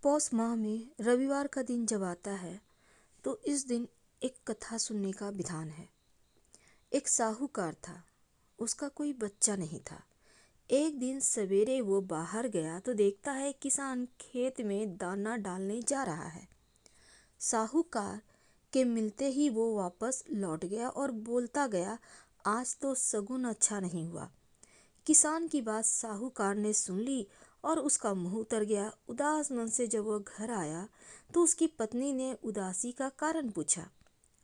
पौष माह में रविवार का दिन जब आता है तो इस दिन एक कथा सुनने का विधान है। एक साहूकार था, उसका कोई बच्चा नहीं था। एक दिन सवेरे वो बाहर गया तो देखता है किसान खेत में दाना डालने जा रहा है। साहूकार के मिलते ही वो वापस लौट गया और बोलता गया, आज तो शगुन अच्छा नहीं हुआ। किसान की बात साहूकार ने सुन ली और उसका मुंह उतर गया। उदास मन से जब वह घर आया तो उसकी पत्नी ने उदासी का कारण पूछा।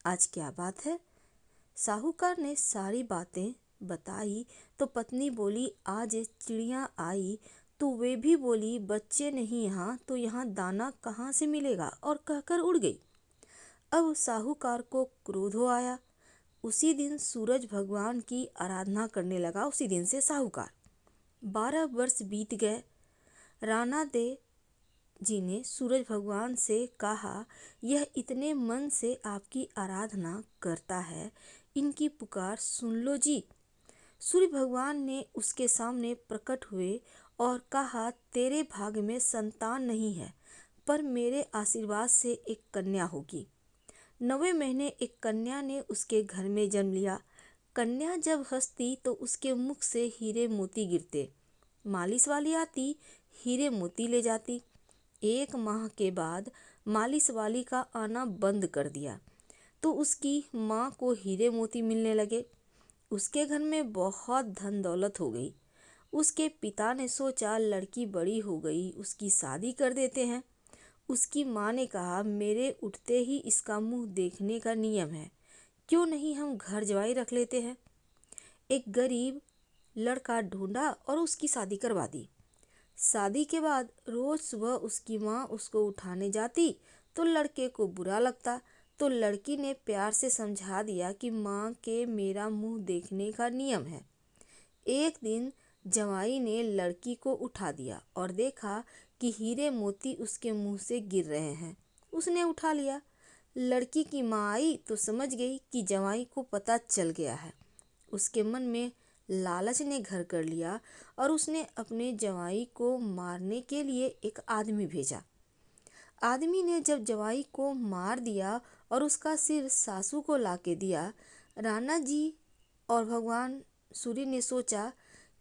आज क्या बात है? साहूकार ने सारी बातें बताई तो पत्नी बोली, आज चिड़िया आई तो वे भी बोली, बच्चे नहीं यहाँ तो यहाँ दाना कहाँ से मिलेगा, और कहकर उड़ गई। अब साहूकार को क्रोध हो आया। उसी दिन सूरज भगवान की आराधना करने लगा। उसी दिन से साहूकार 12 वर्ष बीत गए। राणा दे जी ने सूरज भगवान से कहा, यह इतने मन से आपकी आराधना करता है, इनकी पुकार सुन लो जी। सूर्य भगवान ने उसके सामने प्रकट हुए और कहा, तेरे भाग्य में संतान नहीं है, पर मेरे आशीर्वाद से एक कन्या होगी। 9वें महीने एक कन्या ने उसके घर में जन्म लिया। कन्या जब हंसती तो उसके मुख से हीरे मोती गिरते। मालिश वाली आती, हीरे मोती ले जाती। 1 माह के बाद मालिश वाली का आना बंद कर दिया तो उसकी माँ को हीरे मोती मिलने लगे। उसके घर में बहुत धन दौलत हो गई। उसके पिता ने सोचा, लड़की बड़ी हो गई, उसकी शादी कर देते हैं। उसकी माँ ने कहा, मेरे उठते ही इसका मुंह देखने का नियम है, क्यों नहीं हम घर जवाई रख लेते हैं। एक गरीब लड़का ढूंढा और उसकी शादी करवा दी। शादी के बाद रोज सुबह उसकी माँ उसको उठाने जाती तो लड़के को बुरा लगता, तो लड़की ने प्यार से समझा दिया कि माँ के मेरा मुंह देखने का नियम है। एक दिन जवाई ने लड़की को उठा दिया और देखा कि हीरे मोती उसके मुंह से गिर रहे हैं। उसने उठा लिया। लड़की की माँ आई तो समझ गई कि जवाई को पता चल गया है। उसके मन में लालच ने घर कर लिया और उसने अपने जवाई को मारने के लिए एक आदमी भेजा। आदमी ने जब जवाई को मार दिया और उसका सिर सासू को लाके दिया, राणा जी और भगवान सूर्य ने सोचा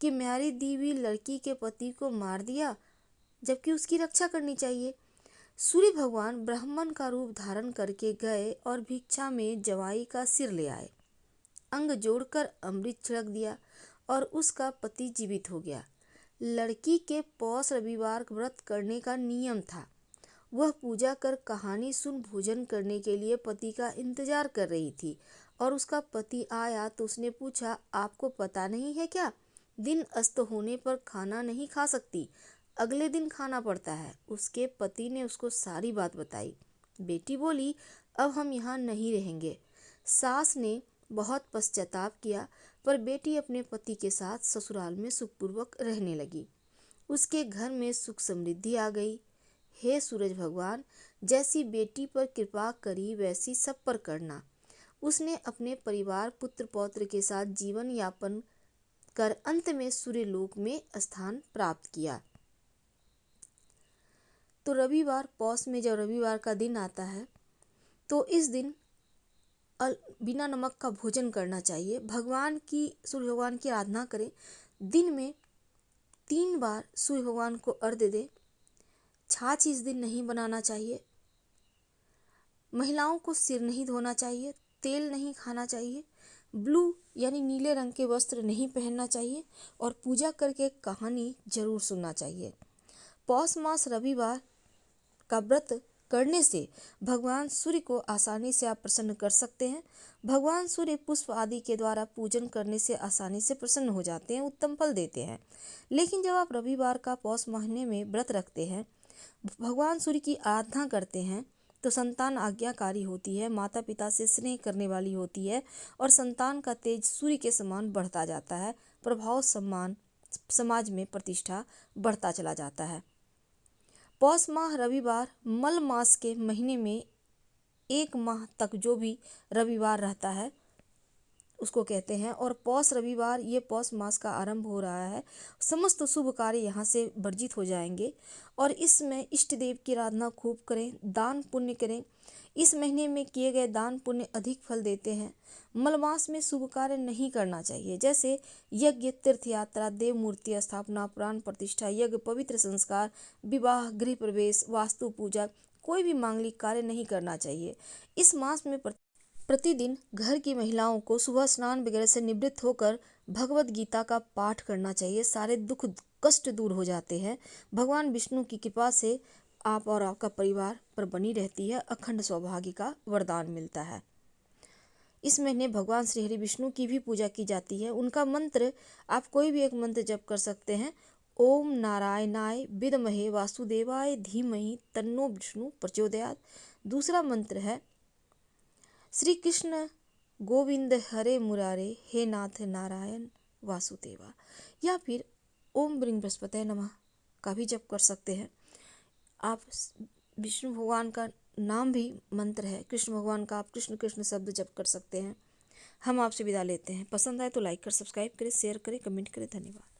कि मेरी दी हुई लड़की के पति को मार दिया, जबकि उसकी रक्षा करनी चाहिए। सूर्य भगवान ब्राह्मण का रूप धारण करके गए और भिक्षा में जवाई का सिर ले आए। अंग जोड़कर अमृत छिड़क दिया और उसका पति जीवित हो गया। लड़की के पौष रविवार व्रत करने का नियम था। वह पूजा कर कहानी सुन भोजन करने के लिए पति का इंतजार कर रही थी और उसका पति आया तो उसने पूछा, आपको पता नहीं है क्या, दिन अस्त होने पर खाना नहीं खा सकती, अगले दिन खाना पड़ता है। उसके पति ने उसको सारी बात बताई। बेटी बोली, अब हम यहाँ नहीं रहेंगे। सास ने बहुत पश्चाताप किया, पर बेटी अपने पति के साथ ससुराल में सुखपूर्वक रहने लगी। उसके घर में सुख समृद्धि आ गई। हे सूरज भगवान, जैसी बेटी पर कृपा करी वैसी सब पर करना। उसने अपने परिवार पुत्र पौत्र के साथ जीवन यापन कर अंत में सूर्य लोक में स्थान प्राप्त किया। तो रविवार, पौष में जब रविवार का दिन आता है तो इस दिन बिना नमक का भोजन करना चाहिए। सूर्य भगवान की आराधना करें। दिन में 3 बार सूर्य भगवान को अर्घ्य दें। छाछ इस दिन नहीं बनाना चाहिए। महिलाओं को सिर नहीं धोना चाहिए, तेल नहीं खाना चाहिए, ब्लू यानी नीले रंग के वस्त्र नहीं पहनना चाहिए और पूजा करके कहानी जरूर सुनना चाहिए। पौष मास रविवार का व्रत करने से भगवान सूर्य को आसानी से आप प्रसन्न कर सकते हैं। भगवान सूर्य पुष्प आदि के द्वारा पूजन करने से आसानी से प्रसन्न हो जाते हैं, उत्तम फल देते हैं। लेकिन जब आप रविवार का पौष महीने में व्रत रखते हैं, भगवान सूर्य की आराधना करते हैं, तो संतान आज्ञाकारी होती है, माता पिता से स्नेह करने वाली होती है और संतान का तेज सूर्य के समान बढ़ता जाता है। प्रभाव, सम्मान, समाज में प्रतिष्ठा बढ़ता चला जाता है। पौष माह रविवार मल मास के महीने में 1 माह तक जो भी रविवार रहता है उसको कहते हैं। और पौष रविवार, ये पौष मास का आरंभ हो रहा है, समस्त शुभ कार्य यहाँ से वर्जित हो जाएंगे। और इसमें इष्ट देव की आराधना खूब करें, दान पुण्य करें। इस महीने में किए गए दान पुण्य अधिक फल देते हैं। मलमास में शुभ कार्य नहीं करना चाहिए, जैसे यज्ञ, तीर्थ यात्रा, देव मूर्ति स्थापना, प्राण प्रतिष्ठा, यज्ञ, पवित्र संस्कार, विवाह, गृह प्रवेश, वास्तु पूजा, कोई भी मांगलिक कार्य नहीं करना चाहिए। इस मास में प्रतिदिन घर की महिलाओं को सुबह स्नान वगैरह से निवृत्त होकर भगवत गीता का पाठ करना चाहिए। सारे दुख कष्ट दूर हो जाते हैं। भगवान विष्णु की कृपा से आप और आपका परिवार पर बनी रहती है। अखंड सौभाग्य का वरदान मिलता है। इस महीने भगवान श्री हरि विष्णु की भी पूजा की जाती है। उनका मंत्र, आप कोई भी एक मंत्र जप कर सकते हैं। ओम नारायणाय विद्महे वासुदेवाय धीमहि तन्नो विष्णु प्रचोदयात्। दूसरा मंत्र है श्री कृष्ण गोविंद हरे मुरारे, हे नाथ नारायण वासुदेवा। या फिर ओम ब्रिंग बृहस्पतये नमः का भी जप कर सकते हैं। आप विष्णु भगवान का नाम भी मंत्र है, कृष्ण भगवान का आप कृष्ण कृष्ण शब्द जप कर सकते हैं। हम आपसे विदा लेते हैं। पसंद आए तो लाइक कर, सब्सक्राइब करें, शेयर करें, कमेंट करें। धन्यवाद।